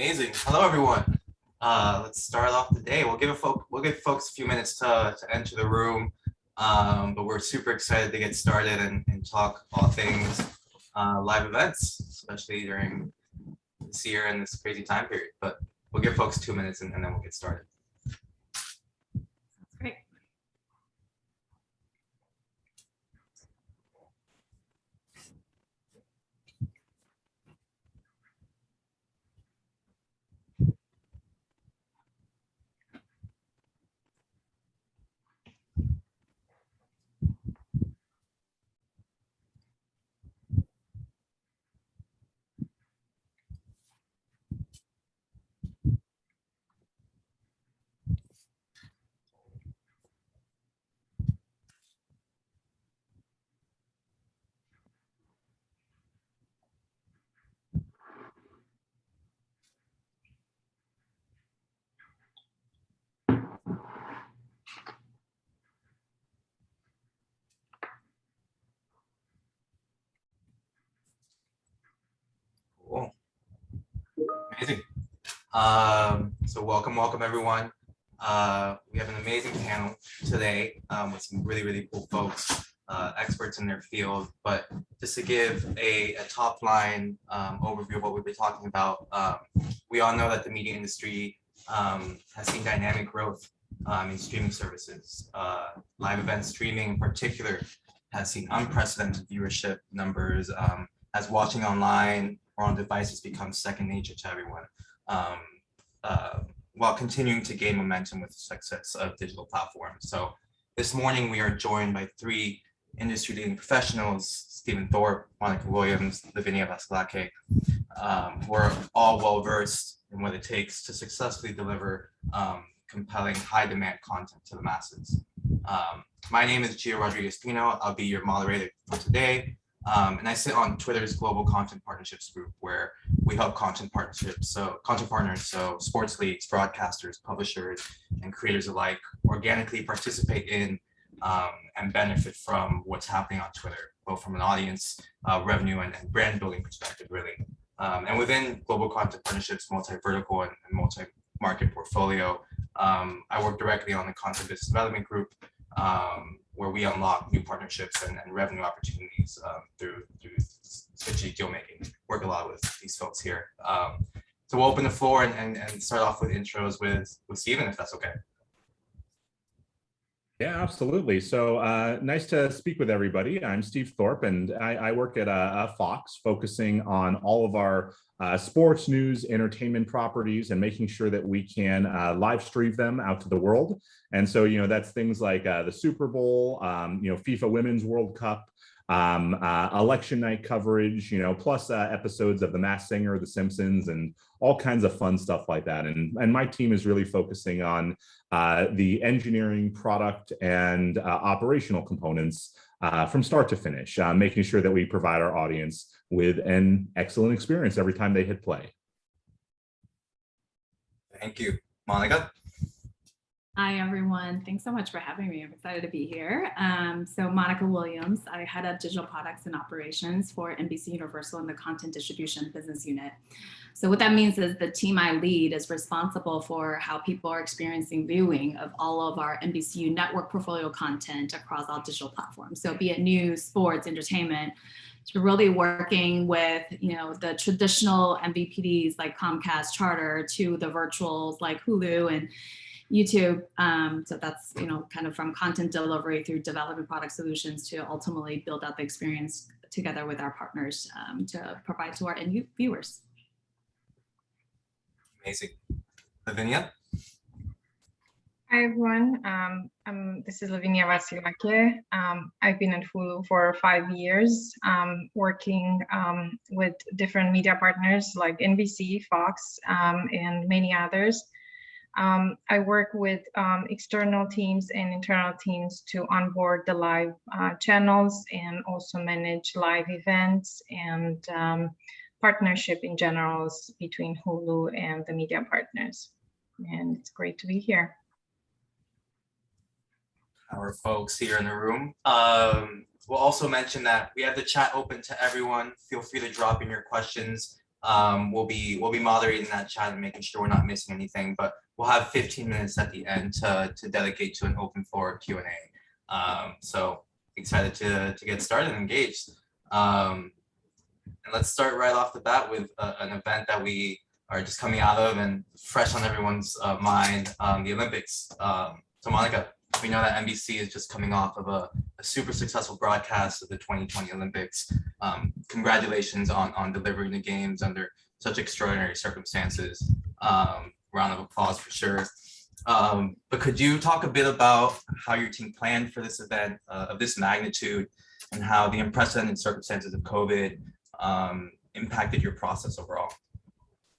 Amazing. Hello, everyone. Let's start off the day. We'll give folks a few minutes to enter the room, but we're super excited to get started and talk all things live events, especially during this year and this crazy time period. But we'll give folks 2 minutes and then we'll get started. Great. Cool. Amazing. So welcome everyone. We have an amazing panel today with some really cool folks, experts in their field. But just to give a top line overview of what we'll be talking about, we all know that the media industry has seen dynamic growth in streaming services. Live event streaming in particular has seen unprecedented viewership numbers as watching online or on devices becomes second nature to everyone, while continuing to gain momentum with the success of digital platforms. So this morning we are joined by three industry-leading professionals: Stephen Thorpe, Monica Williams, Lavinia Vascalake, who are all well-versed in what it takes to successfully deliver compelling, high-demand content to the masses. My name is Gio Rodriguez-Pino. I'll be your moderator for today. And I sit on Twitter's Global Content Partnerships group, where we help content partners, so sports leagues, broadcasters, publishers, and creators alike organically participate in and benefit from what's happening on Twitter, both from an audience, revenue, and brand building perspective, really. And within Global Content Partnerships multi-vertical and multi-market portfolio, I work directly on the content business development group, where we unlock new partnerships and revenue opportunities through strategic deal making. Work a lot with these folks here. So we'll open the floor and start off with intros with Stephen, if that's okay. Yeah, absolutely. So nice to speak with everybody. I'm Steve Thorpe, and I work at Fox, focusing on all of our sports news, entertainment properties, and making sure that we can live stream them out to the world. And so, that's things like the Super Bowl, FIFA Women's World Cup, election night coverage, plus episodes of The Masked Singer, The Simpsons, and all kinds of fun stuff like that. And my team is really focusing on the engineering, product, and operational components from start to finish, making sure that we provide our audience with an excellent experience every time they hit play. Thank you. Monica? Hi, everyone. Thanks so much for having me. I'm excited to be here. So Monica Williams, I head up digital products and operations for NBC Universal in the content distribution business unit. So what that means is the team I lead is responsible for how people are experiencing viewing of all of our NBCU network portfolio content across all digital platforms. So be it news, sports, entertainment. So really working with, the traditional MVPDs like Comcast, Charter, to the virtuals like Hulu and YouTube. So that's, kind of from content delivery through developing product solutions to ultimately build out the experience together with our partners to provide to our end viewers. Amazing. Lavinia? Hi, everyone. This is Lavinia Vascalake. I've been at Hulu for 5 years, working with different media partners like NBC, Fox, and many others. I work with external teams and internal teams to onboard the live channels and also manage live events and partnership in general between Hulu and the media partners. And it's great to be here. Our folks here in the room. We'll also mention that we have the chat open to everyone. Feel free to drop in your questions We'll be moderating that chat and making sure we're not missing anything, but we'll have 15 minutes at the end to dedicate to an open floor Q&A. So excited to get started and engaged. And let's start right off the bat with an event that we are just coming out of and fresh on everyone's mind, the Olympics. So Monica, we know that NBC is just coming off of a super successful broadcast of the 2020 Olympics. Congratulations on delivering the games under such extraordinary circumstances. Round of applause for sure. But could you talk a bit about how your team planned for this event of this magnitude and how the unprecedented circumstances of COVID impacted your process overall?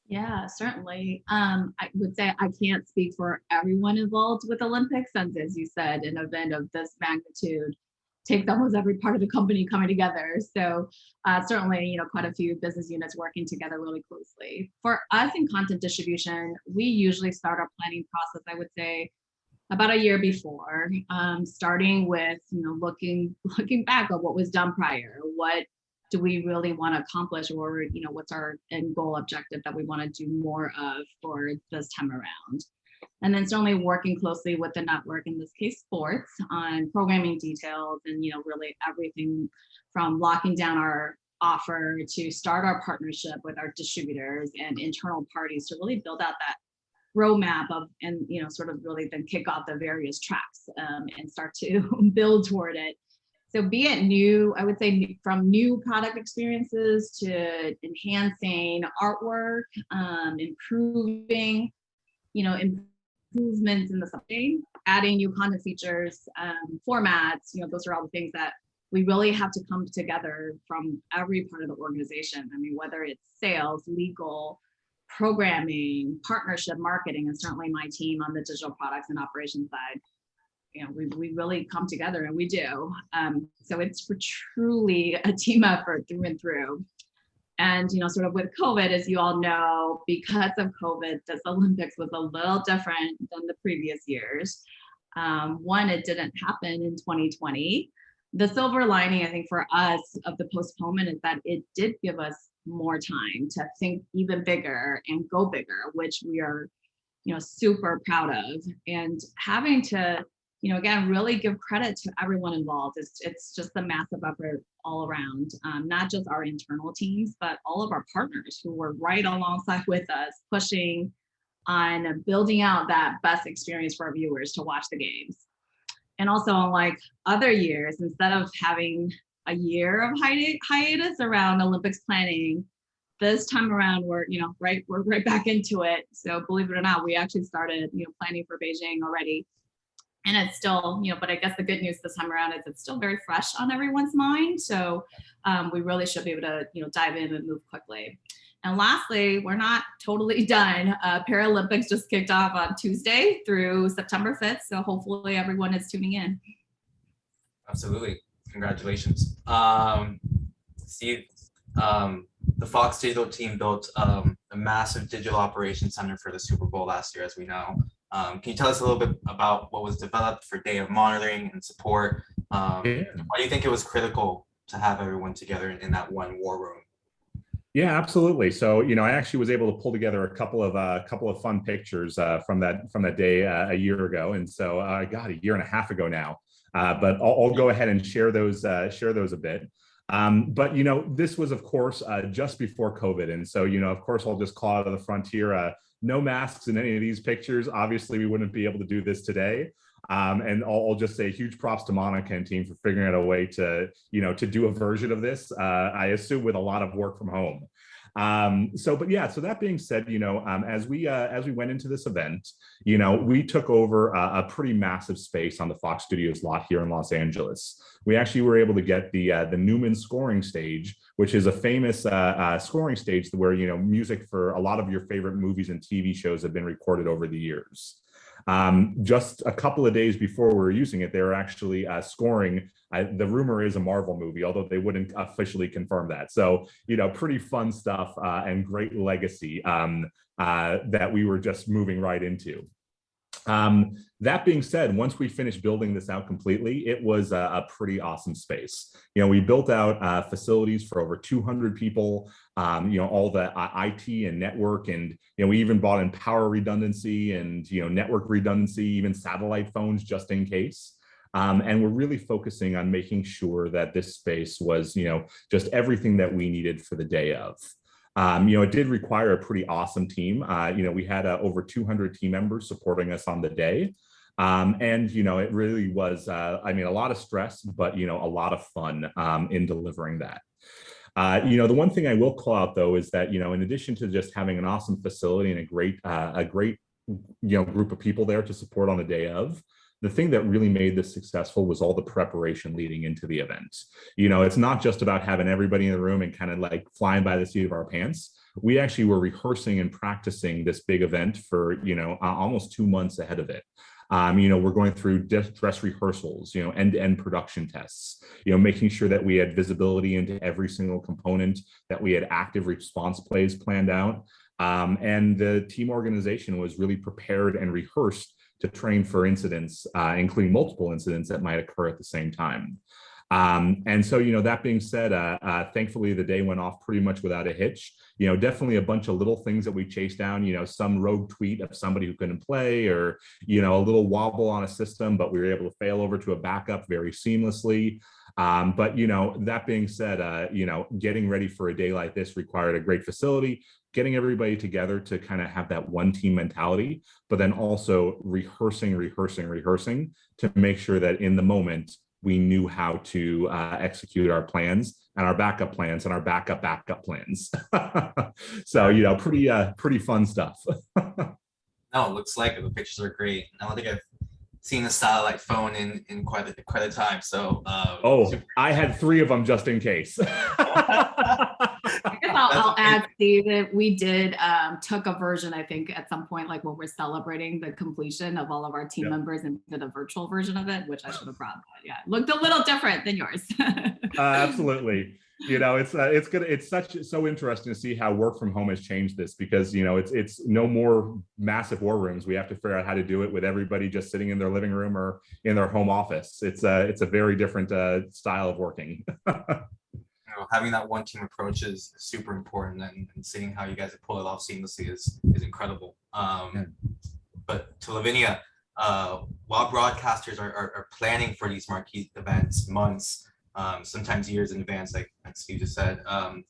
Yeah, certainly. I would say I can't speak for everyone involved with Olympics, since, as you said, an event of this magnitude takes almost every part of the company coming together. So certainly, quite a few business units working together really closely. For us in content distribution, we usually start our planning process, I would say, about a year before, starting with looking back at what was done prior. What do we really want to accomplish, or what's our end goal objective that we want to do more of for this time around? And then certainly working closely with the network, in this case sports, on programming details and really everything from locking down our offer to start our partnership with our distributors and internal parties to really build out that roadmap of, and sort of really then kick off the various tracks and start to build toward it. So be it new, I would say from new product experiences to enhancing artwork, improving, improvements in the something, adding new content features, formats, those are all the things that we really have to come together from every part of the organization. I mean, whether it's sales, legal, programming, partnership, marketing, and certainly my team on the digital products and operations side. We really come together, and we do. So it's truly a team effort through and through. And, sort of with COVID, as you all know, because of COVID, this Olympics was a little different than the previous years. One, it didn't happen in 2020. The silver lining, I think, for us of the postponement is that it did give us more time to think even bigger and go bigger, which we are, super proud of. And having to again, really give credit to everyone involved. It's just a massive effort all around, not just our internal teams, but all of our partners who were right alongside with us, pushing on building out that best experience for our viewers to watch the games. And also, unlike other years, instead of having a year of hiatus around Olympics planning, this time around we're right back into it. So believe it or not, we actually started planning for Beijing already. And it's still, but I guess the good news this time around is it's still very fresh on everyone's mind. So we really should be able to, dive in and move quickly. And lastly, we're not totally done. Paralympics just kicked off on Tuesday through September 5th. So hopefully everyone is tuning in. Absolutely. Congratulations. Steve, the Fox Digital team built a massive digital operations center for the Super Bowl last year, as we know. Can you tell us a little bit about what was developed for day of monitoring and support? Why do you think it was critical to have everyone together in that one war room? Yeah, absolutely. So, I actually was able to pull together a couple of fun pictures from that day a year ago, and so a year and a half ago now. But I'll go ahead and share those a bit. But this was, of course, just before COVID, and so of course, I'll just call out of the front here. No masks in any of these pictures. Obviously, we wouldn't be able to do this today. And I'll just say huge props to Monica and team for figuring out a way to do a version of this. I assume with a lot of work from home. So that being said, as we went into this event, we took over a pretty massive space on the Fox Studios lot here in Los Angeles. We actually were able to get the Newman scoring stage, which is a famous scoring stage where music for a lot of your favorite movies and TV shows have been recorded over the years. Just a couple of days before we were using it, they were actually scoring. The rumor is a Marvel movie, although they wouldn't officially confirm that. So, pretty fun stuff and great legacy that we were just moving right into. That being said, once we finished building this out completely, it was a pretty awesome space. We built out facilities for over 200 people, all the IT and network, and we even bought in power redundancy and network redundancy, even satellite phones just in case. And we're really focusing on making sure that this space was, just everything that we needed for the day of. It did require a pretty awesome team. We had over 200 team members supporting us on the day. And it really was, a lot of stress, but, a lot of fun in delivering that. The one thing I will call out, though, is that, in addition to just having an awesome facility and a great group of people there to support on the day of, the thing that really made this successful was all the preparation leading into the event. It's not just about having everybody in the room and kind of like flying by the seat of our pants. We actually were rehearsing and practicing this big event for, almost 2 months ahead of it. We're going through dress rehearsals, end-to-end production tests, making sure that we had visibility into every single component, that we had active response plays planned out. And the team organization was really prepared and rehearsed to train for incidents, including multiple incidents that might occur at the same time. And so, that being said, thankfully the day went off pretty much without a hitch. Definitely a bunch of little things that we chased down, some rogue tweet of somebody who couldn't play, or, a little wobble on a system, but we were able to fail over to a backup very seamlessly. But, that being said, getting ready for a day like this required a great facility, getting everybody together to kind of have that one team mentality, but then also rehearsing to make sure that in the moment we knew how to execute our plans and our backup plans and our backup plans. So, pretty fun stuff. No, it looks like it. The pictures are great. I don't think I've seen a satellite phone in quite a time. So I had 3 of them just in case. I guess I'll add, Steve, that we did took a version, I think, at some point, like when we're celebrating the completion of all of our team members, and did a virtual version of it, which I should have brought. But yeah, looked a little different than yours. Absolutely. It's good. It's so interesting to see how work from home has changed this, because it's no more massive war rooms. We have to figure out how to do it with everybody just sitting in their living room or in their home office. It's a very different style of working. Having that one team approach is super important, and seeing how you guys have pulled it off seamlessly is incredible. But to Lavinia, while broadcasters are planning for these marquee events months, sometimes years in advance, like Steve just said,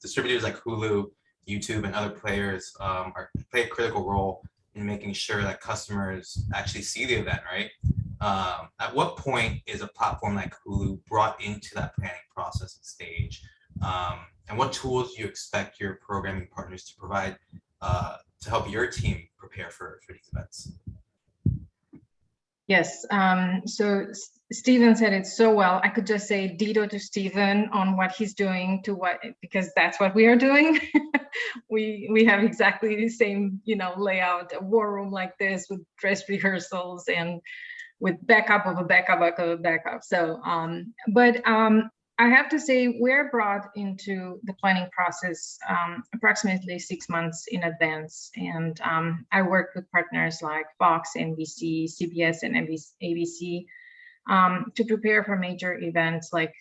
distributors like Hulu, YouTube, and other players play a critical role in making sure that customers actually see the event, right? At what point is a platform like Hulu brought into that planning process and stage? And what tools do you expect your programming partners to provide to help your team prepare for these events? Yes, so Stephen said it so well. I could just say ditto to Stephen on what he's doing, because that's what we are doing. we have exactly the same, layout, a war room like this with dress rehearsals and with backup of a backup. So, I have to say we're brought into the planning process approximately 6 months in advance. And I work with partners like Fox, NBC, CBS, and ABC to prepare for major events like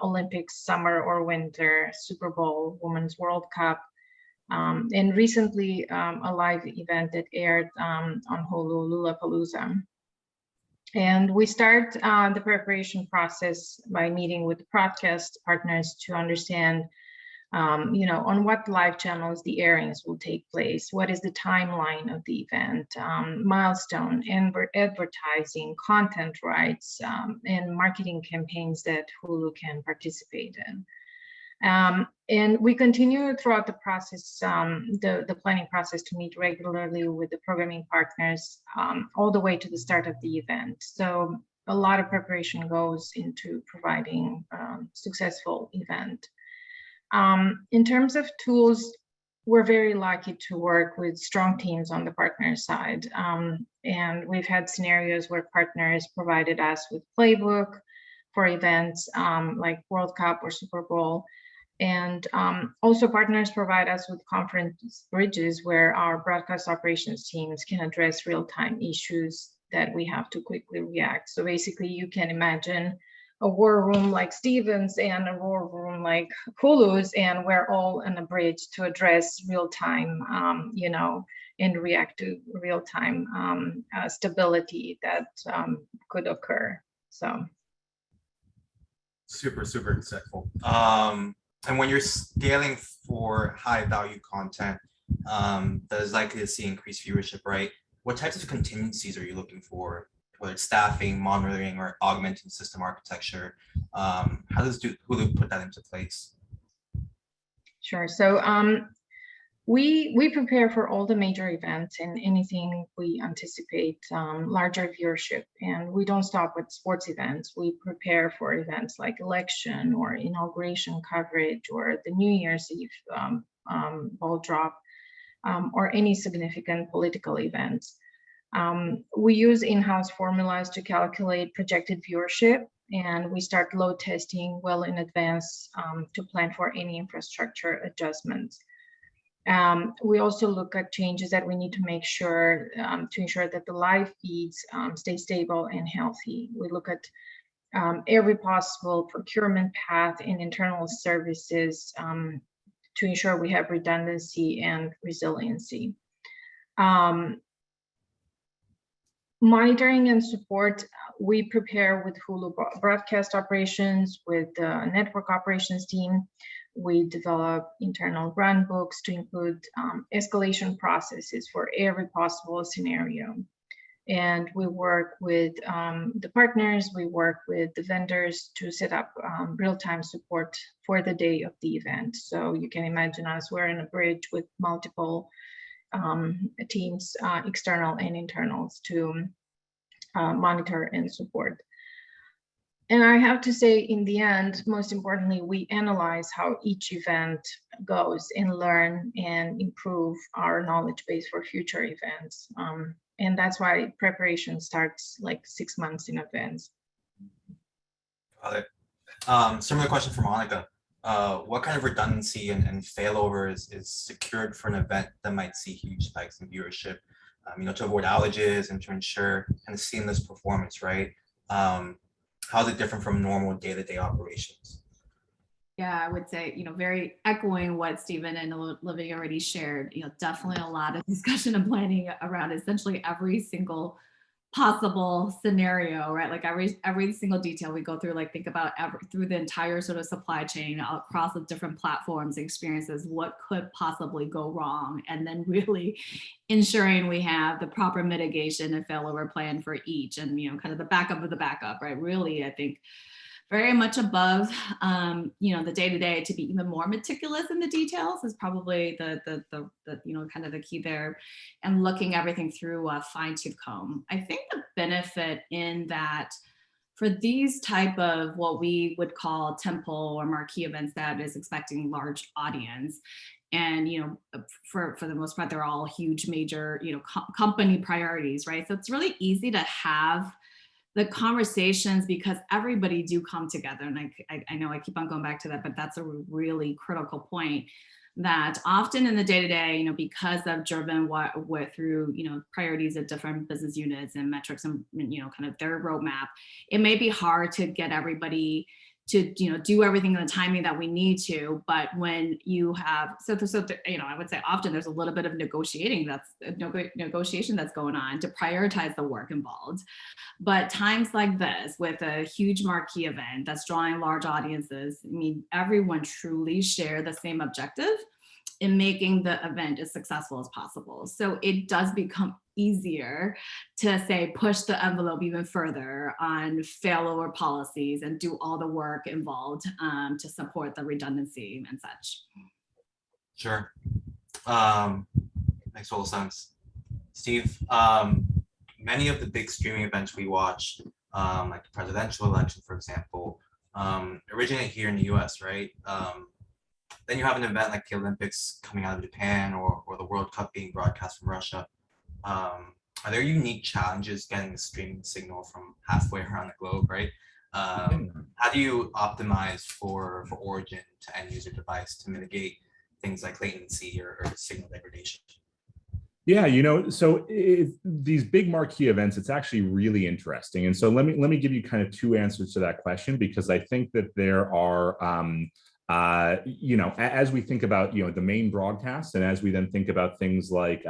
Olympics, summer or winter, Super Bowl, Women's World Cup, and recently a live event that aired on Hulu, Lollapalooza. And we start the preparation process by meeting with the broadcast partners to understand, on what live channels the airings will take place, what is the timeline of the event, milestone, and advertising, content rights, and marketing campaigns that Hulu can participate in. And we continue throughout the process, the planning process, to meet regularly with the programming partners all the way to the start of the event. So a lot of preparation goes into providing successful event. In terms of tools, we're very lucky to work with strong teams on the partner side. And we've had scenarios where partners provided us with playbook for events like World Cup or Super Bowl. And also partners provide us with conference bridges where our broadcast operations teams can address real-time issues that we have to quickly react. So basically, you can imagine a war room like Stevens and a war room like Hulu's, and we're all on a bridge to address real time, and react to real time stability that could occur. So. Super, super insightful. And when you're scaling for high value content, that is likely to see increased viewership, right? What types of contingencies are you looking for, whether it's staffing, monitoring, or augmenting system architecture? How does Hulu put that into place? Sure. So we prepare for all the major events and anything we anticipate larger viewership, and we don't stop with sports events. We prepare for events like election or inauguration coverage or the New Year's Eve ball drop, or any significant political events. We use in-house formulas to calculate projected viewership, and we start load testing well in advance to plan for any infrastructure adjustments. We also look at changes that we need to make sure to ensure that the live feeds stay stable and healthy. We look at every possible procurement path in internal services to ensure we have redundancy and resiliency. Monitoring and support, we prepare with Hulu broadcast operations, with the network operations team. We develop internal run books to include escalation processes for every possible scenario. And we work with the partners, we work with the vendors to set up real-time support for the day of the event. So you can imagine us, we're in a bridge with multiple teams, external and internals, to monitor and support. And I have to say, in the end, most importantly, we analyze how each event goes and learn and improve our knowledge base for future events. And that's why preparation starts like 6 months in advance. Got it. Similar question for Monica. What kind of redundancy and failover is secured for an event that might see huge spikes in viewership, to avoid outages and to ensure kind of seamless performance, right? How is it different from normal day-to-day operations? Yeah, I would say, very echoing what Stephen and Olivia already shared, definitely a lot of discussion and planning around essentially every single possible scenario, right? Like every single detail we go through, like think about through the entire sort of supply chain across the different platforms, experiences, what could possibly go wrong, and then really ensuring we have the proper mitigation and failover plan for each, and kind of the backup of the backup, right? Really, I think very much above, the day-to-day, to be even more meticulous in the details is probably the kind of the key there, and looking everything through a fine-tooth comb. I think the benefit in that for these type of what we would call temple or marquee events that is expecting large audience, and for the most part, they're all huge, major, company priorities, right? So it's really easy to have the conversations because everybody do come together. And I know I keep on going back to that, but that's a really critical point, that often in the day-to-day, because of driven through, priorities of different business units and metrics and, kind of their roadmap, it may be hard to get everybody to do everything in the timing that we need to. But when you have I would say often there's a little bit of negotiation that's going on to prioritize the work involved. But times like this, with a huge marquee event that's drawing large audiences, everyone truly share the same objective in making the event as successful as possible. So it does become easier to say, push the envelope even further on failover policies and do all the work involved to support the redundancy and such. Sure. Makes total sense. Steve, many of the big streaming events we watch, like the presidential election, for example, originate here in the US, right? Then you have an event like the Olympics coming out of Japan, or the World Cup being broadcast from Russia. Are there unique challenges getting the streaming signal from halfway around the globe, right? How do you optimize for origin to end user device to mitigate things like latency or signal degradation? Yeah, so these big marquee events, it's actually really interesting. And so let me give you kind of two answers to that question, because I think that there are, as we think about, the main broadcast, and as we then think about things like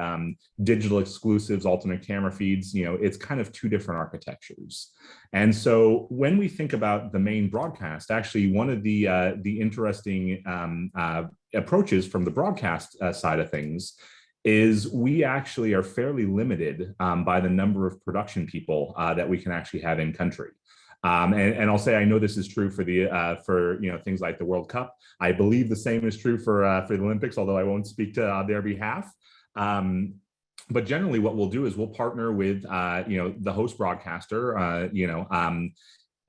digital exclusives, alternate camera feeds, it's kind of two different architectures. And so when we think about the main broadcast, actually one of the interesting approaches from the broadcast side of things is we actually are fairly limited by the number of production people that we can actually have in country. And I'll say, I know this is true for things like the World Cup. I believe the same is true for the Olympics, although I won't speak to their behalf. But generally, what we'll do is we'll partner with the host broadcaster,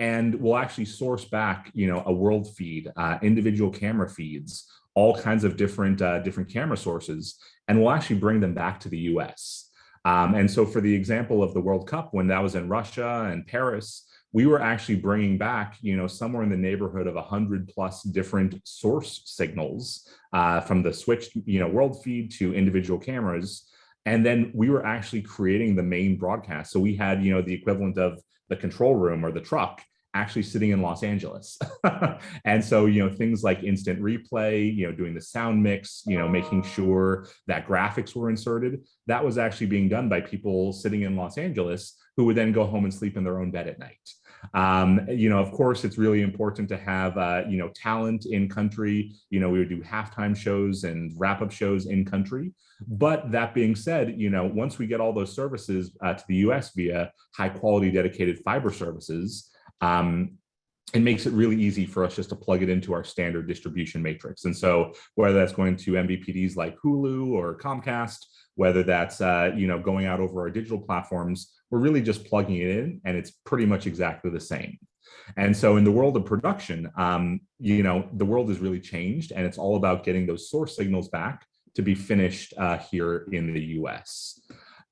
and we'll actually source back a world feed, individual camera feeds, all kinds of different camera sources, and we'll actually bring them back to the US. And so for the example of the World Cup, when that was in Russia and Paris, we were actually bringing back, somewhere in the neighborhood of 100+ different source signals from the switched, world feed to individual cameras. And then we were actually creating the main broadcast. So we had, the equivalent of the control room or the truck actually sitting in Los Angeles. And so, things like instant replay, doing the sound mix, making sure that graphics were inserted, that was actually being done by people sitting in Los Angeles who would then go home and sleep in their own bed at night. Of course, it's really important to have, talent in country. We would do halftime shows and wrap-up shows in country. But that being said, once we get all those services to the US via high-quality dedicated fiber services, it makes it really easy for us just to plug it into our standard distribution matrix. And so whether that's going to MVPDs like Hulu or Comcast, whether that's going out over our digital platforms, we're really just plugging it in, and it's pretty much exactly the same. And so in the world of production, the world has really changed, and it's all about getting those source signals back to be finished here in the US.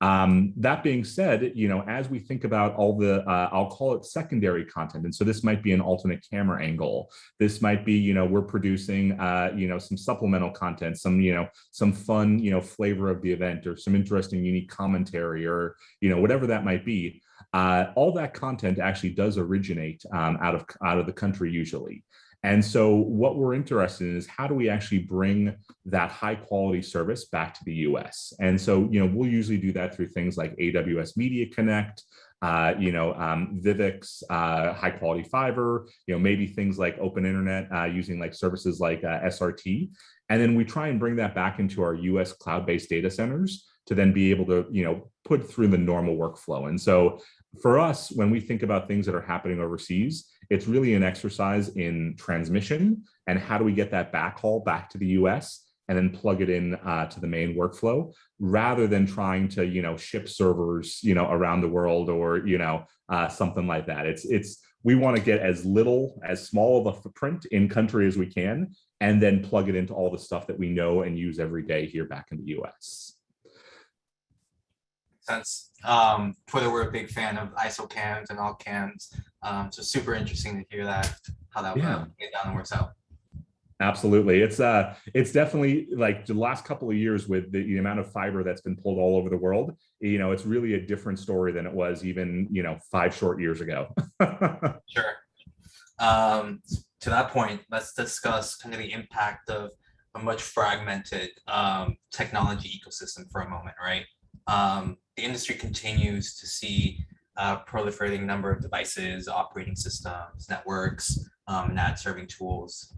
That being said, as we think about all the, I'll call it secondary content. And so this might be an alternate camera angle. This might be, we're producing, some supplemental content, some fun, flavor of the event, or some interesting, unique commentary, or, whatever that might be. All that content actually does originate out of the country usually. And so what we're interested in is how do we actually bring that high quality service back to the US? And so, we'll usually do that through things like AWS Media Connect, Vivix, high quality fiber, maybe things like open internet using like services like SRT. And then we try and bring that back into our US cloud-based data centers to then be able to, put through the normal workflow. And so for us, when we think about things that are happening overseas, it's really an exercise in transmission and how do we get that backhaul back to the US and then plug it in to the main workflow, rather than trying to, ship servers, around the world, or, something like that. We want to get as small of a footprint in country as we can, and then plug it into all the stuff that we know and use every day here back in the US. Sense. Twitter, we're a big fan of ISO cams and all cams. So super interesting to hear how that get down and works out. Absolutely. It's definitely, like, the last couple of years with the amount of fiber that's been pulled all over the world, it's really a different story than it was even, 5 short years ago. Sure. To that point, let's discuss kind of the impact of a much fragmented technology ecosystem for a moment, right? The industry continues to see proliferating number of devices, operating systems, networks, and ad serving tools.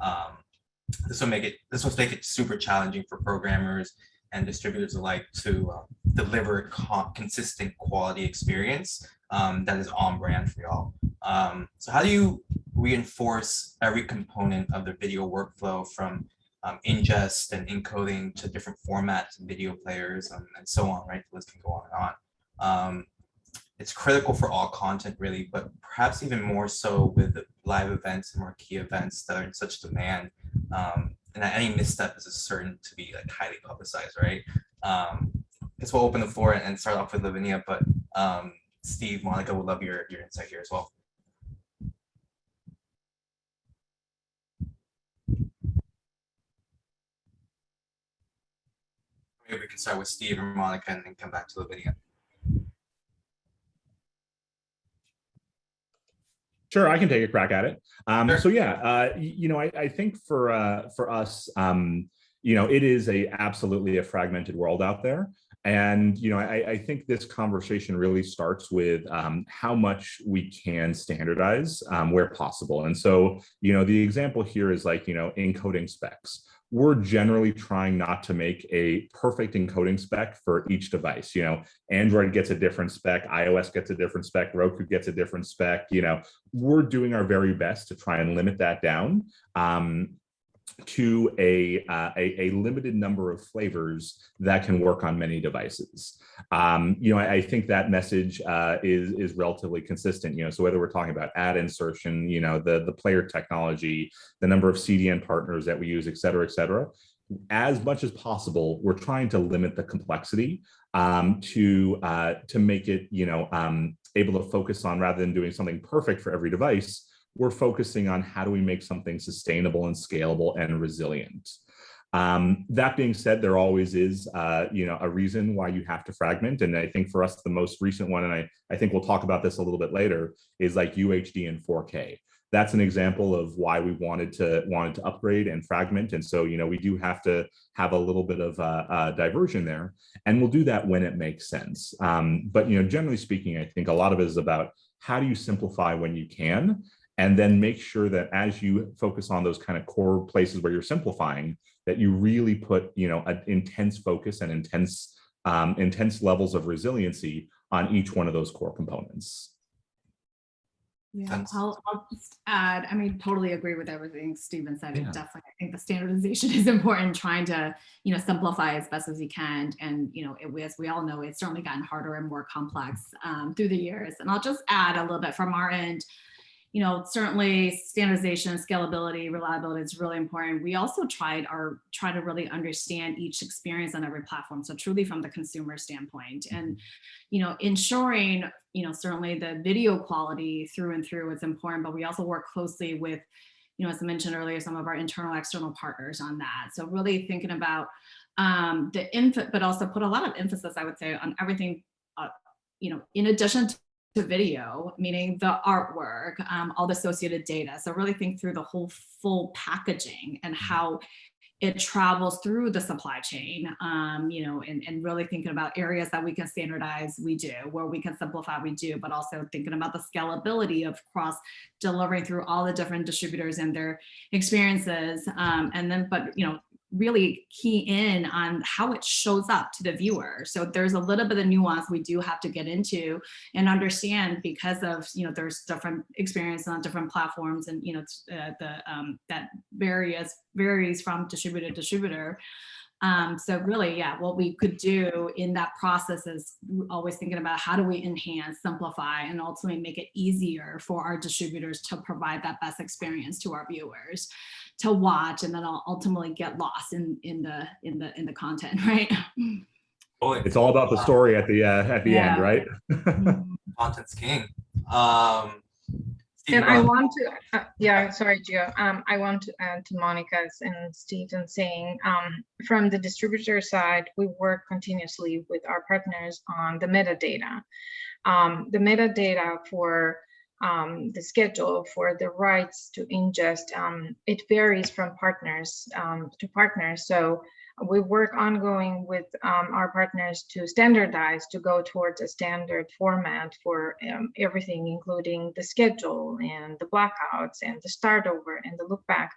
This will make it super challenging for programmers and distributors alike to deliver a consistent quality experience that is on brand for y'all. So how do you reinforce every component of the video workflow, from ingest and encoding to different formats and video players and so on, right? The list can go on and on. It's critical for all content really, but perhaps even more so with live events and marquee events that are in such demand. And that any misstep is certain to be like highly publicized, right? I guess we'll open the floor and start off with Lavinia, but Steve, Monica, would love your insight here as well. Maybe we can start with Steve or Monica and then come back to Lavinia. Sure, I can take a crack at it. Sure. So yeah, I think for us, it is absolutely a fragmented world out there. And I think this conversation really starts with how much we can standardize where possible. And so the example here is like encoding specs. We're generally trying not to make a perfect encoding spec for each device. Android gets a different spec, iOS gets a different spec, Roku gets a different spec. We're doing our very best to try and limit that down to a limited number of flavors that can work on many devices. I think that message is relatively consistent. So whether we're talking about ad insertion, the player technology, the number of CDN partners that we use, et cetera, as much as possible, we're trying to limit the complexity to make it able to focus on, rather than doing something perfect for every device, we're focusing on how do we make something sustainable and scalable and resilient. That being said, there always is, a reason why you have to fragment. And I think for us, the most recent one, and I think we'll talk about this a little bit later, is like UHD and 4K. That's an example of why we wanted to upgrade and fragment. And so, we do have to have a little bit of diversion there, and we'll do that when it makes sense. But, generally speaking, I think a lot of it is about how do you simplify when you can, and then make sure that as you focus on those kind of core places where you're simplifying, that you really put, an intense focus and intense levels of resiliency on each one of those core components. Yeah, I'll just add, totally agree with everything Steven said. Yeah. Definitely, I think the standardization is important, trying to, simplify as best as you can. And, as we all know, it's certainly gotten harder and more complex through the years. And I'll just add a little bit from our end. Certainly standardization, scalability, reliability is really important. We also try to really understand each experience on every platform. So truly from the consumer standpoint, and, ensuring, certainly the video quality through and through is important, but we also work closely with, as I mentioned earlier, some of our internal, external partners on that. So really thinking about the input, but also put a lot of emphasis, I would say, on everything, in addition to video, meaning the artwork, all the associated data. So really think through the whole full packaging and how it travels through the supply chain, and really thinking about areas that we can standardize, we do, where we can simplify, we do, but also thinking about the scalability of cross delivering through all the different distributors and their experiences. But really key in on how it shows up to the viewer. So there's a little bit of nuance we do have to get into and understand, because of, there's different experience on different platforms, and, that varies from distributor to distributor. So really, yeah, what we could do in that process is always thinking about how do we enhance, simplify, and ultimately make it easier for our distributors to provide that best experience to our viewers to watch, and then I'll ultimately get lost in the content, right? It's all about the story at the end, right? Content's king. And I want to, sorry, Gio. I want to add to Monica's and Steven's saying, from the distributor side, we work continuously with our partners on the metadata. The metadata for the schedule, for the rights to ingest, it varies from partners to partners. So we work ongoing with our partners to standardize, to go towards a standard format for everything, including the schedule and the blackouts and the start over and the look back.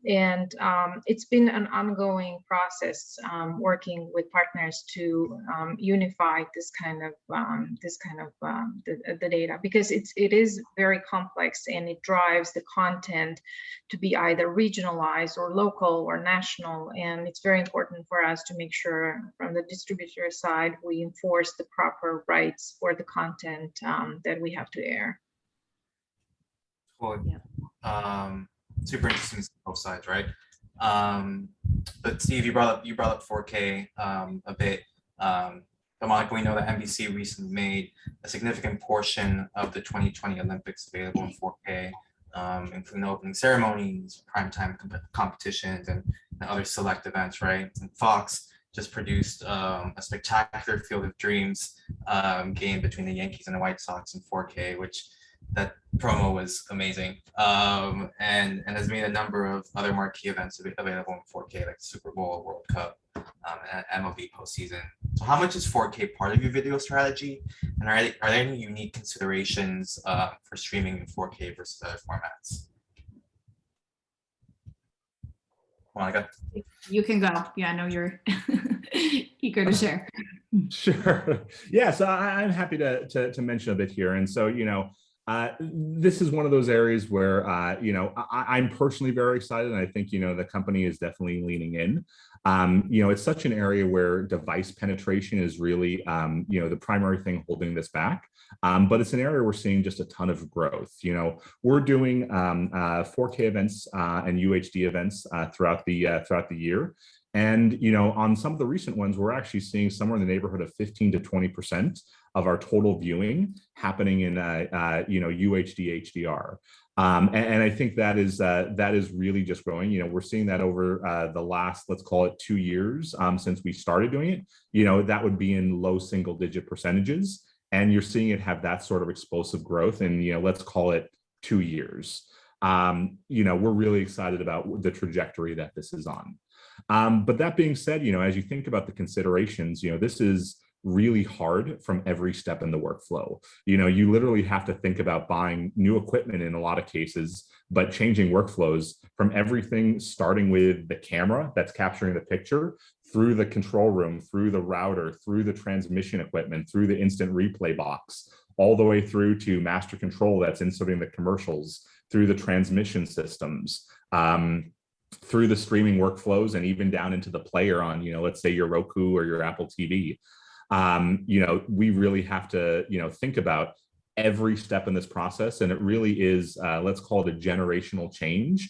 It's been an ongoing process, working with partners to unify this kind of the data, because it is very complex, and it drives the content to be either regionalized or local or national. And it's very important for us to make sure from the distributor side we enforce the proper rights for the content that we have to air. Cool. Yeah. Super interesting to see both sides, right? But Steve, you brought up 4K a bit. But Monica, we know that NBC recently made a significant portion of the 2020 Olympics available in 4K, including the opening ceremonies, primetime competitions, and other select events, right? And Fox just produced a spectacular Field of Dreams game between the Yankees and the White Sox in 4K, which that promo was amazing, and has made a number of other marquee events available in 4K, like Super Bowl, World Cup, and MLB postseason. So how much is 4K part of your video strategy? And are there any unique considerations for streaming in 4K versus other formats? Monica? You can go. Yeah, I know you're eager to share. Sure. Yeah, so I'm happy to mention a bit here. And so, this is one of those areas where, I'm personally very excited. And I think, the company is definitely leaning in. It's such an area where device penetration is really, the primary thing holding this back. But it's an area we're seeing just a ton of growth. We're doing 4K events and UHD events throughout the year. And, on some of the recent ones, we're actually seeing somewhere in the neighborhood of 15 to 20% of our total viewing happening in, UHD HDR. And I think that is really just growing. We're seeing that over the last, let's call it 2 years since we started doing it. That would be in low single-digit percentages. And you're seeing it have that sort of explosive growth in, let's call it 2 years. We're really excited about the trajectory that this is on. But that being said, as you think about the considerations, this is really hard from every step in the workflow. You literally have to think about buying new equipment in a lot of cases, but changing workflows from everything starting with the camera that's capturing the picture, through the control room, through the router, through the transmission equipment, through the instant replay box, all the way through to master control that's inserting the commercials, through the transmission systems, through the streaming workflows, and even down into the player on, let's say your Roku or your Apple TV. We really have to, think about every step in this process. And it really is, let's call it a generational change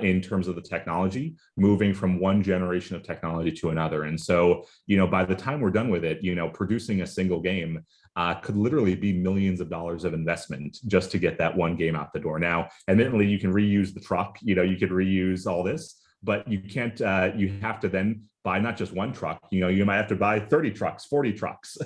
in terms of the technology, moving from one generation of technology to another. And so, by the time we're done with it, producing a single game could literally be millions of dollars of investment just to get that one game out the door. Now, admittedly, you can reuse the truck, you could reuse all this, but you can't, you have to then buy not just one truck, you might have to buy 30 trucks, 40 trucks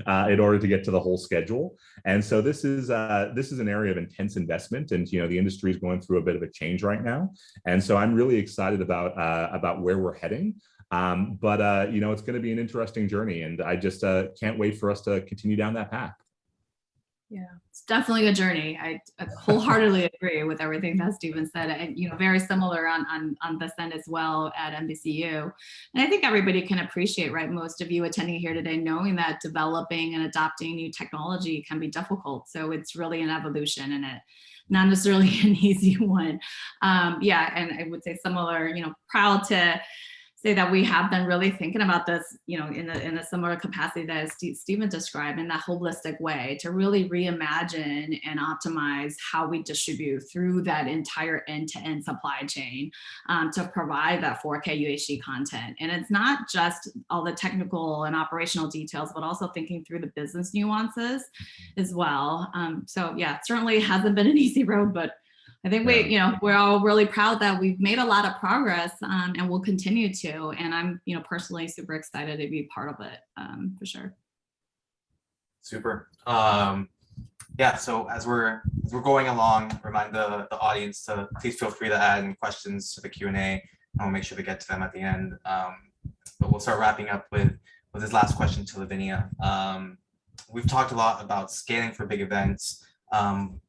in order to get to the whole schedule. And so this is an area of intense investment, and the industry is going through a bit of a change right now. And so I'm really excited about where we're heading. But it's going to be an interesting journey, and I just can't wait for us to continue down that path. Yeah, it's definitely a journey. I wholeheartedly agree with everything that Steven said, and very similar on this end as well at NBCU. And I think everybody can appreciate, right? Most of you attending here today, knowing that developing and adopting new technology can be difficult. So it's really an evolution, and not necessarily an easy one. And I would say similar. Proud to say that we have been really thinking about this, in a similar capacity that Steven described, in that holistic way, to really reimagine and optimize how we distribute through that entire end-to-end supply chain to provide that 4K UHD content. And it's not just all the technical and operational details, but also thinking through the business nuances as well. It certainly hasn't been an easy road, but I think we're all really proud that we've made a lot of progress, and we'll continue to. And I'm, personally super excited to be part of it, for sure. Super. So as we're going along, remind the audience to please feel free to add any questions to the Q&A, and we'll make sure to get to them at the end. But we'll start wrapping up with this last question to Lavinia. We've talked a lot about scaling for big events.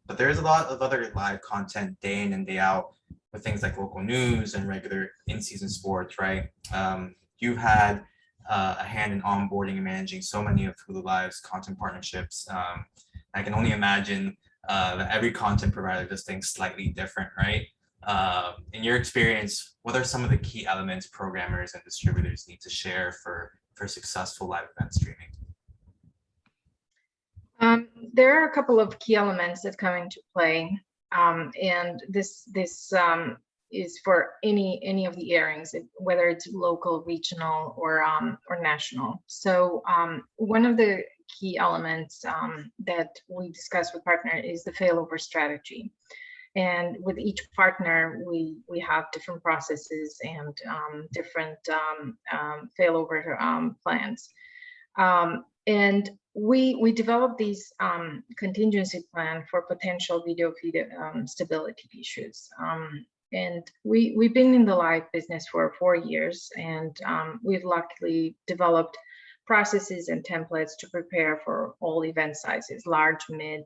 But there's a lot of other live content day in and day out with things like local news and regular in-season sports, right? You've had a hand in onboarding and managing so many of Hulu Live's content partnerships. I can only imagine that every content provider does things slightly different, right? In your experience, what are some of the key elements programmers and distributors need to share for successful live event streaming? There are a couple of key elements that come into play, and this is for any of the airings, whether it's local, regional, or national. So one of the key elements that we discuss with partner is the failover strategy. And with each partner, we have different processes and different failover plans. And we developed these contingency plan for potential video feed stability issues. And we've been in the live business for 4 years, and we've luckily developed processes and templates to prepare for all event sizes, large, mid,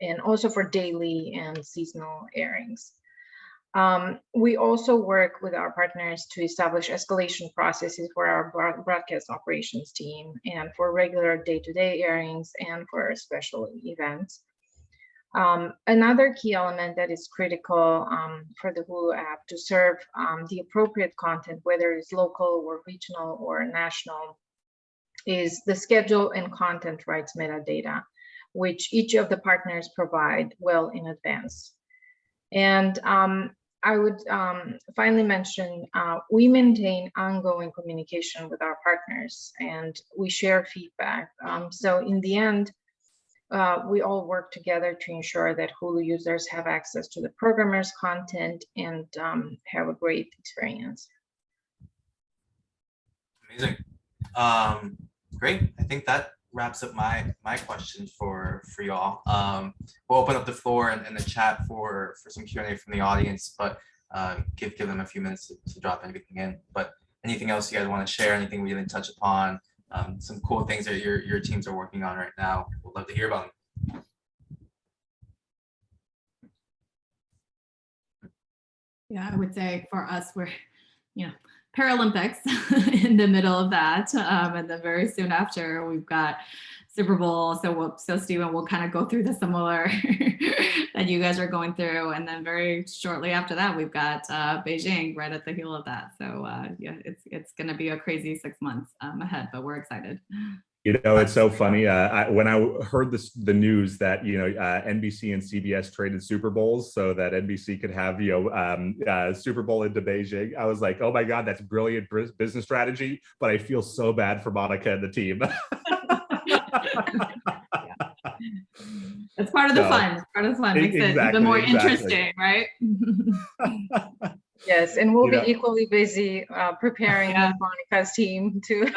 and also for daily and seasonal airings. We also work with our partners to establish escalation processes for our broadcast operations team and for regular day-to-day airings and for special events. Another key element that is critical for the Hulu app to serve the appropriate content, whether it's local or regional or national, is the schedule and content rights metadata, which each of the partners provide well in advance. And I would finally mention, we maintain ongoing communication with our partners and we share feedback. So in the end, we all work together to ensure that Hulu users have access to the programmer's content and have a great experience. Amazing. Great. I think that wraps up my questions for y'all. We'll open up the floor and the chat for some Q&A from the audience, but give them a few minutes to drop everything in. But anything else you guys want to share? Anything we didn't touch upon? Some cool things that your teams are working on right now. We'd love to hear about them. Yeah, I would say for us, we're, Paralympics in the middle of that. And then very soon after, we've got Super Bowl. So Stephen, we'll kind of go through the similar that you guys are going through. And then very shortly after that, we've got Beijing right at the heel of that. So yeah, it's going to be a crazy 6 months ahead, but we're excited. It's so funny. When I heard the news that NBC and CBS traded Super Bowls so that NBC could have Super Bowl into Beijing, I was like, oh my God, that's brilliant business strategy. But I feel so bad for Monica and the team. It's part of the fun. Part of the fun makes it even more interesting, right? Yes, and we'll be equally busy preparing Monica's team to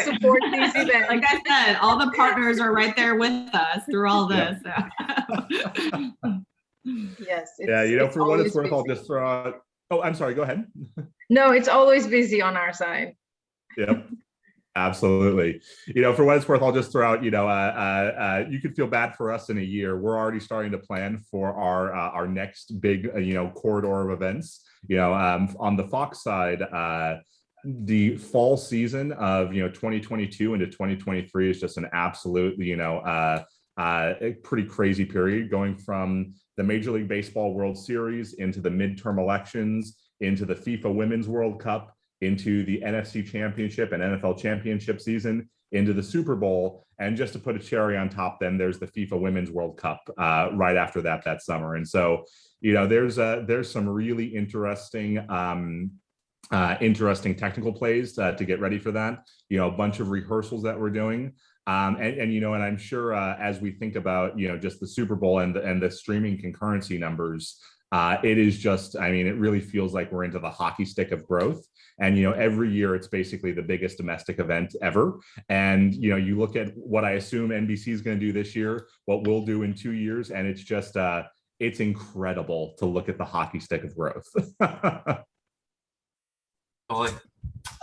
support these events. Like I said, all the partners are right there with us through all this. Yes. For what it's worth, I'll just throw out. Oh, I'm sorry. Go ahead. No, it's always busy on our side. Yep. Absolutely. For what it's worth, I'll just throw out, you could feel bad for us in a year. We're already starting to plan for our next big, corridor of events. On the Fox side, the fall season of, 2022 into 2023 is just an absolute, a pretty crazy period, going from the Major League Baseball World Series into the midterm elections, into the FIFA Women's World Cup, into the NFC Championship and NFL Championship season, into the Super Bowl, and just to put a cherry on top, then there's the FIFA Women's World Cup right after that summer. And so, there's some really interesting technical plays to get ready for that. A bunch of rehearsals that we're doing. And I'm sure as we think about just the Super Bowl and the streaming concurrency numbers, it is just, it really feels like we're into the hockey stick of growth. And, every year it's basically the biggest domestic event ever. And, you look at what I assume NBC is going to do this year, what we'll do in 2 years, and it's just, it's incredible to look at the hockey stick of growth. Totally.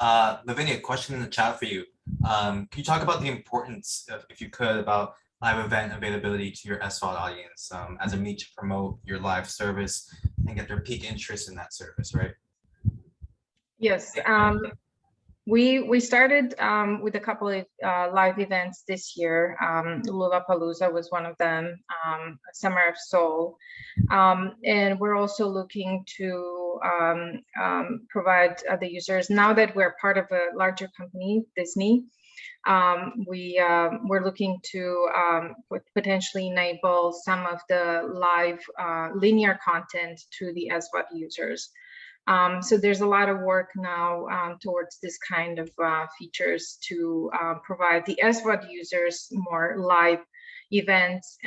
Lavinia, question in the chat for you. Can you talk about the importance, if you could, about live event availability to your SVOD audience as a means to promote your live service and get their peak interest in that service, right? Yes, we started with a couple of live events this year. Lollapalooza was one of them, Summer of Soul. And we're also looking to provide the users, now that we're part of a larger company, Disney, we're looking to potentially enable some of the live linear content to the SVOD users. So there's a lot of work now towards this kind of features to provide the SVOD users more live events.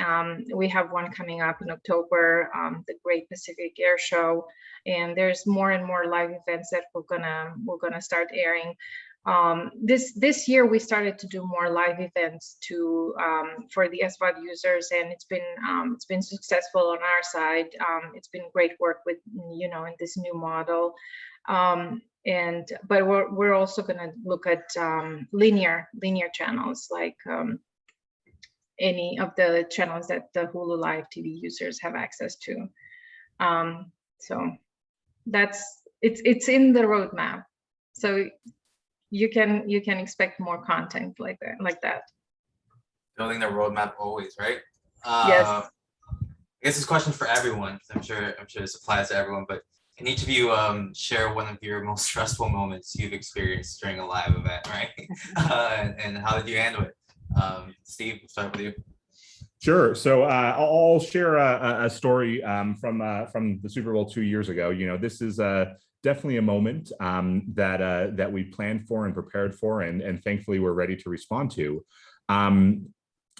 We have one coming up in October, the Great Pacific Air Show, and there's more and more live events that we're gonna start airing. This year we started to do more live events for the SVOD users, and it's been successful on our side. It's been great work with in this new model. But we're also going to look at linear channels, like any of the channels that the Hulu Live TV users have access to. So it's in the roadmap. So you can expect more content like that. Building the roadmap always, right? Yes. I guess this question for everyone, 'cause I'm sure this applies to everyone, but can each of you share one of your most stressful moments you've experienced during a live event, right? And how did you handle it? Steve, we'll start with you. Sure. So I'll share a story from the Super Bowl 2 years ago. This is definitely a moment that we planned for and prepared for, and thankfully we're ready to respond to.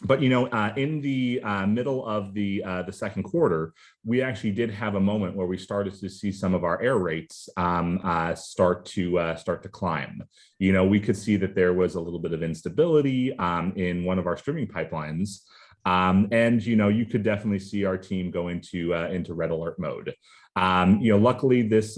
But in the middle of the second quarter, we actually did have a moment where we started to see some of our air rates start to climb. We could see that there was a little bit of instability in one of our streaming pipelines. And you could definitely see our team go into red alert mode. Luckily, this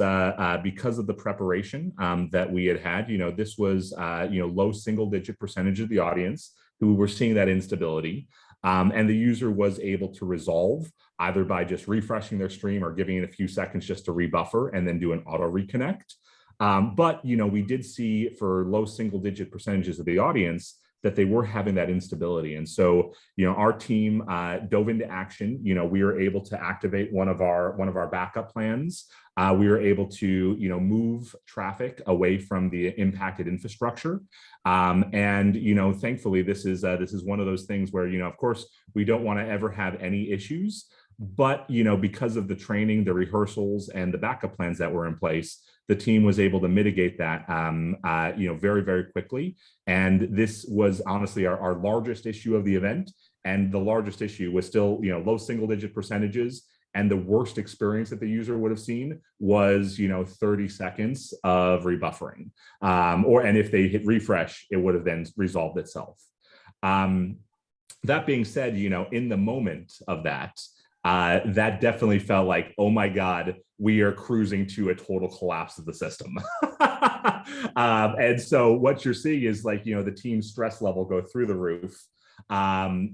because of the preparation that we had, this was low single-digit percentage of the audience who were seeing that instability, and the user was able to resolve either by just refreshing their stream or giving it a few seconds just to rebuffer and then do an auto reconnect. But we did see for low single-digit percentages of the audience that they were having that instability. And so, our team dove into action. We were able to activate one of our backup plans. We were able to, move traffic away from the impacted infrastructure. And, thankfully, this is one of those things where, of course, we don't want to ever have any issues. But, because of the training, the rehearsals, and the backup plans that were in place, the team was able to mitigate that, very, very quickly. And this was honestly our largest issue of the event. And the largest issue was still, low single-digit percentages. And the worst experience that the user would have seen was, 30 seconds of rebuffering. And if they hit refresh, it would have then resolved itself. That being said, in the moment of that, that definitely felt like, oh my God, we are cruising to a total collapse of the system. And so what you're seeing is the team's stress level go through the roof. I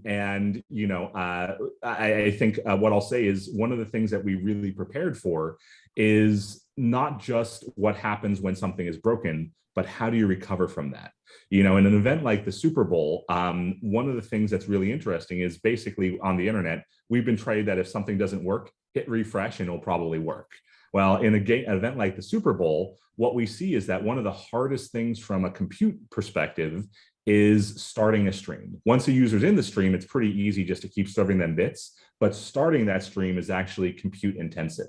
think what I'll say is one of the things that we really prepared for is not just what happens when something is broken, but how do you recover from that? In an event like the Super Bowl, one of the things that's really interesting is basically on the internet, we've been trained that if something doesn't work, hit refresh and it'll probably work. Well, in an event like the Super Bowl, what we see is that one of the hardest things from a compute perspective is starting a stream. Once a user's in the stream, it's pretty easy just to keep serving them bits, but starting that stream is actually compute intensive.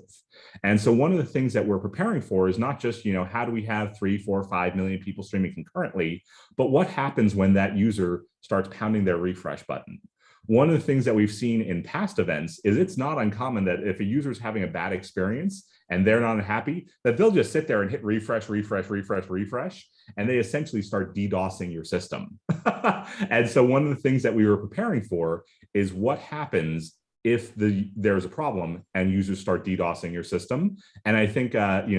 And so one of the things that we're preparing for is not just, how do we have 3, 4, 5 million people streaming concurrently, but what happens when that user starts pounding their refresh button? One of the things that we've seen in past events is it's not uncommon that if a user is having a bad experience and they're not happy, that they'll just sit there and hit refresh, and they essentially start DDoSing your system. And so one of the things that we were preparing for is what happens if there's a problem and users start DDoSing your system. And I think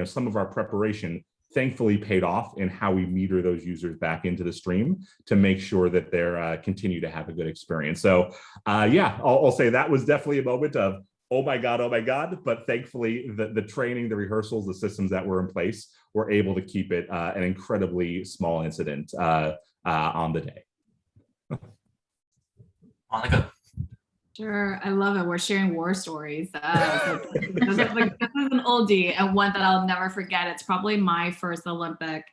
some of our preparation thankfully paid off in how we meter those users back into the stream to make sure that they're continue to have a good experience. So I'll say that was definitely a moment of, oh my God. But thankfully the training, the rehearsals, the systems that were in place were able to keep it an incredibly small incident on the day. Monica. Sure, I love it. We're sharing war stories. This is an oldie and one that I'll never forget. It's probably my first Olympic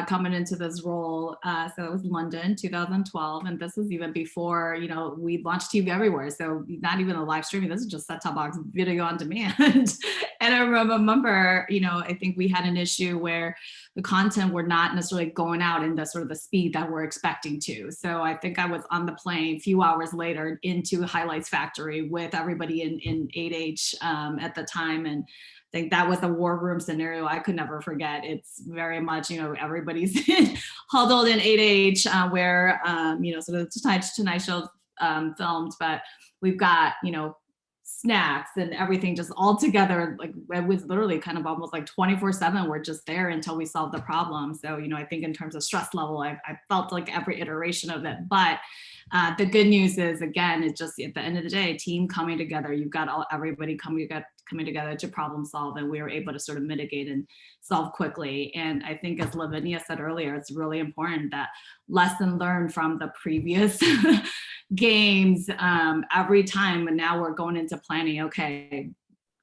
coming into this role. So it was London, 2012. And this was even before, you know, we launched TV everywhere. So not even a live streaming, this is just set-top box video on demand. And I remember, you know, I think we had an issue where the content were not necessarily going out in the sort of the speed that we're expecting to. So I think I was on the plane a few hours later into Highlights Factory with everybody in 8H at the time. And I think that was a war room scenario I could never forget. It's very much, you know, everybody's huddled in 8H where, you know, sort of Tonight Show filmed, but we've got, you know, snacks and everything just all together. Like it was literally kind of almost like 24/7. We're just there until we solve the problem. So, you know, I think in terms of stress level, I felt like every iteration of it. But the good news is, again, it's just at the end of the day, team coming together. You've got everybody coming together to problem solve, and we were able to sort of mitigate and solve quickly. And I think, as Lavinia said earlier, it's really important that lesson learned from the previous games every time. And now we're going into planning. Okay,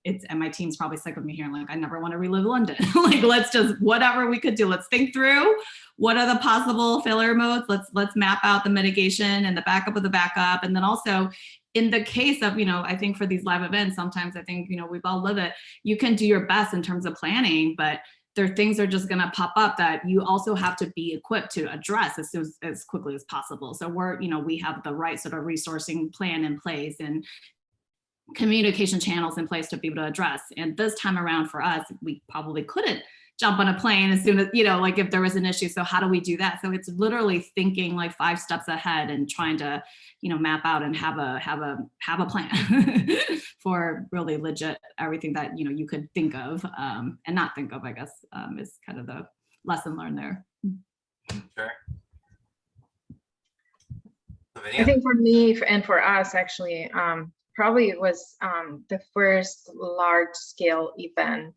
and my team's probably sick of me here. Like, I never want to relive London. Like, let's just, whatever we could do, let's think through what are the possible failure modes. Let's map out the mitigation and the backup of the backup. And then also in the case of, you know, I think for these live events, sometimes I think, you know, we've all lived it. You can do your best in terms of planning, but there things are just going to pop up that you also have to be equipped to address as quickly as possible. So we're, you know, we have the right sort of resourcing plan in place and communication channels in place to be able to address. And this time around for us, we probably couldn't jump on a plane as soon as, you know, like if there was an issue. So how do we do that? So it's literally thinking like 5 steps ahead and trying to, you know, map out and have a plan for really legit everything that, you know, you could think of and not think of, I guess, is kind of the lesson learned there. Sure. I think for me and for us, actually, probably it was the first large scale event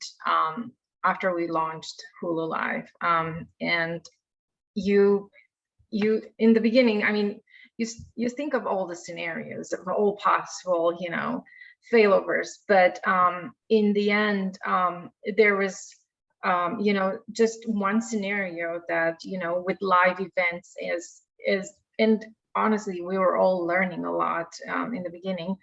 after we launched Hulu Live. And you in the beginning, I mean, you think of all the scenarios of all possible, you know, failovers, but in the end, there was, you know, just one scenario that, you know, with live events is, and honestly, we were all learning a lot in the beginning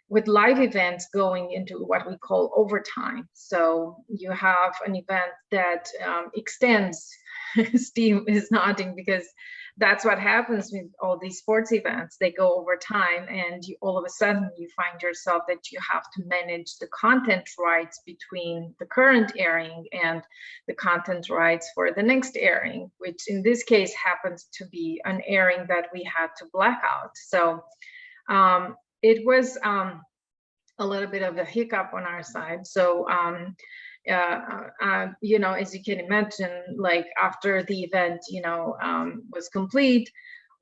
with live events going into what we call overtime. So you have an event that extends. Steve is nodding because that's what happens with all these sports events. They go over time, and all of a sudden you find yourself that you have to manage the content rights between the current airing and the content rights for the next airing, which in this case happens to be an airing that we had to black out. So it was a little bit of a hiccup on our side. So you know, as you can imagine, like after the event, you know, was complete,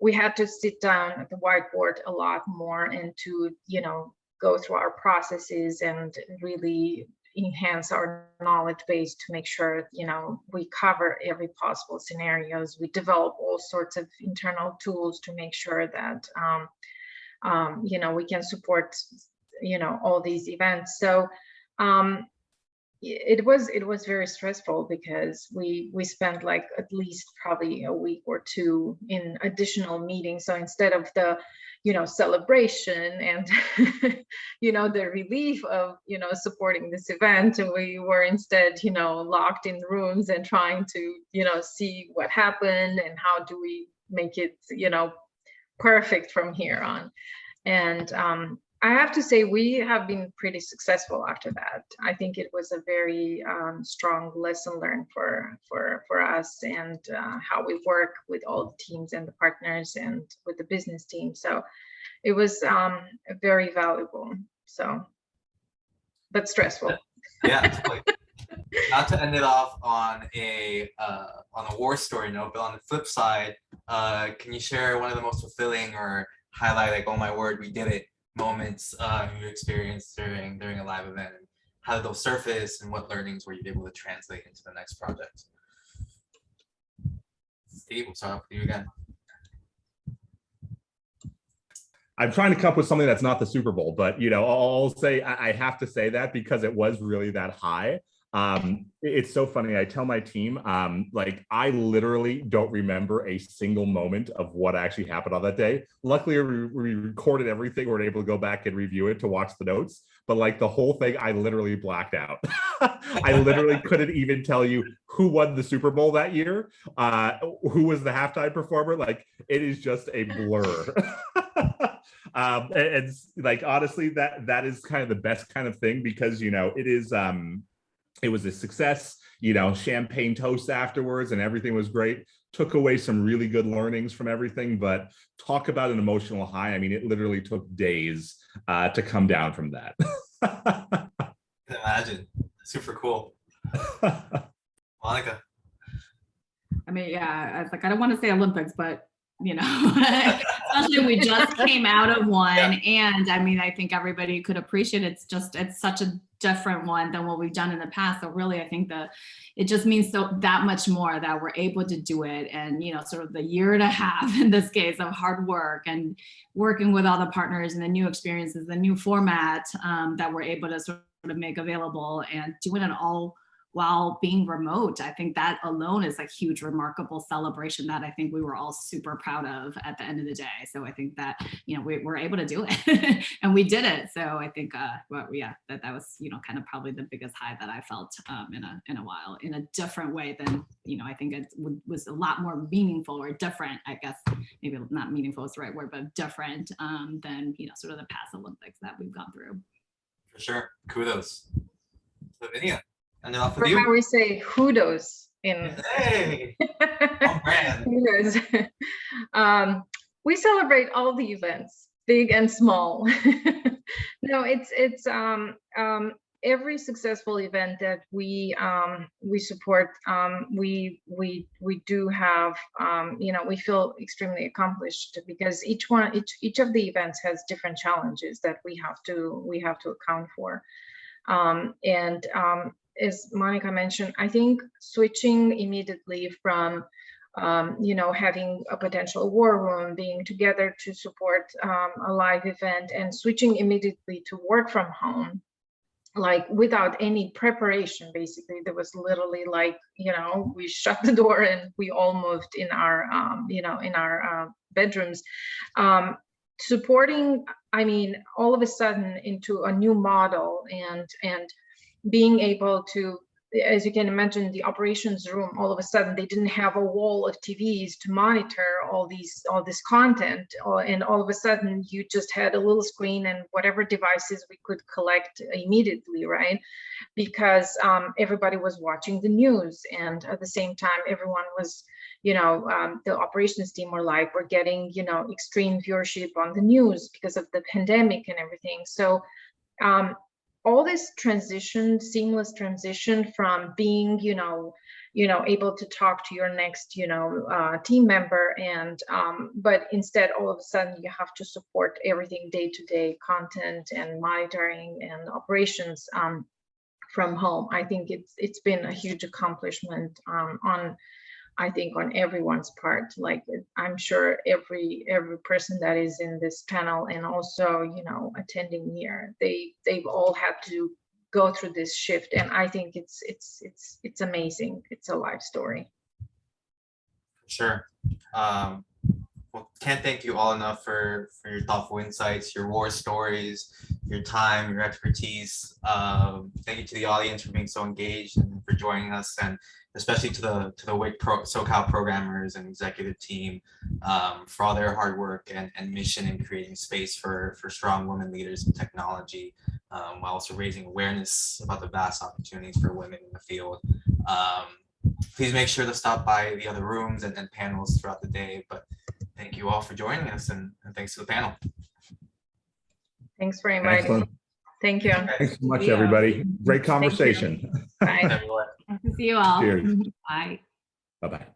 we had to sit down at the whiteboard a lot more and to, you know, go through our processes and really enhance our knowledge base to make sure, you know, we cover every possible scenarios. We develop all sorts of internal tools to make sure that, you know, we can support, you know, all these events. So it was very stressful because we spent like at least probably a week or two in additional meetings. So instead of the, you know, celebration and you know, the relief of, you know, supporting this event, we were instead, you know, locked in rooms and trying to, you know, see what happened and how do we make it, you know, perfect from here on. And I have to say, we have been pretty successful after that. I think it was a very strong lesson learned for us and how we work with all the teams and the partners and with the business team. So it was very valuable. So, but stressful. Yeah, totally. Not to end it off on a war story note, but on the flip side, can you share one of the most fulfilling or highlight, like, oh my word, we did it moments you experienced during a live event, and how did those surface and what learnings were you able to translate into the next project? Steve, we'll start off with you again. I'm trying to come up with something that's not the Super Bowl, but, you know, I'll say I have to say that because it was really that high. It's so funny. I tell my team, like, I literally don't remember a single moment of what actually happened on that day. Luckily, we recorded everything. We're able to go back and review it to watch the notes. But like the whole thing, I literally blacked out. I literally couldn't even tell you who won the Super Bowl that year, who was the halftime performer. Like, it is just a blur. And like, honestly, that is kind of the best kind of thing, because, you know, it is, it was a success, you know, champagne toast afterwards and everything was great. Took away some really good learnings from everything, but talk about an emotional high. I mean, it literally took days to come down from that. I can imagine. Super cool. Monica. I mean, yeah, I was like, I don't want to say Olympics, but you know, especially we just came out of one. Yeah. And I mean, I think everybody could appreciate it's such a different one than what we've done in the past. So really, I think it just means that much more that we're able to do it. And, you know, sort of the year and a half in this case of hard work and working with all the partners and the new experiences, the new format that we're able to sort of make available and doing it all while being remote. I think that alone is a huge, remarkable celebration that I think we were all super proud of at the end of the day. So I think that, you know, we were able to do it and we did it. So I think, well, yeah, that was, you know, kind of probably the biggest high that I felt in a while, in a different way than, you know, I think it was a lot more meaningful or different, I guess, maybe not meaningful is the right word, but different than, you know, sort of the past Olympics that we've gone through. For sure. Kudos. Lavinia. And off or with you. how we say kudos in hey, on brand. Kudos. We celebrate all the events, big and small. No, it's every successful event that we support. We do have, you know, we feel extremely accomplished because each of the events has different challenges that we have to account for, as Monica mentioned, I think switching immediately from, you know, having a potential war room, being together to support a live event, and switching immediately to work from home, like without any preparation. Basically, there was literally like, you know, we shut the door and we all moved in our, you know, in our bedrooms. Supporting, I mean, all of a sudden into a new model and being able to, as you can imagine, the operations room, all of a sudden they didn't have a wall of TVs to monitor all this content, and all of a sudden you just had a little screen and whatever devices we could collect immediately, right? Because everybody was watching the news, and at the same time everyone was, you know, the operations team were like, we're getting, you know, extreme viewership on the news because of the pandemic and everything. So all this transition, seamless transition from being, you know, able to talk to your next, you know, team member, and but instead all of a sudden you have to support everything day-to-day content and monitoring and operations from home. I think it's been a huge accomplishment on everyone's part. Like, I'm sure every person that is in this panel and also, you know, attending here, they've all had to go through this shift, and I think it's amazing. It's a life story. Sure. Well, can't thank you all enough for your thoughtful insights, your war stories, your time, your expertise. Thank you to the audience for being so engaged and for joining us, and especially to the WIC SoCal programmers and executive team for all their hard work and mission in creating space for strong women leaders in technology, while also raising awareness about the vast opportunities for women in the field. Please make sure to stop by the other rooms and panels throughout the day. But thank you all for joining us, and thanks to the panel. Thanks for inviting me. Thank you. Thanks so much, everybody. Great conversation. Bye. Nice to see you all. Cheers. Bye. Bye-bye.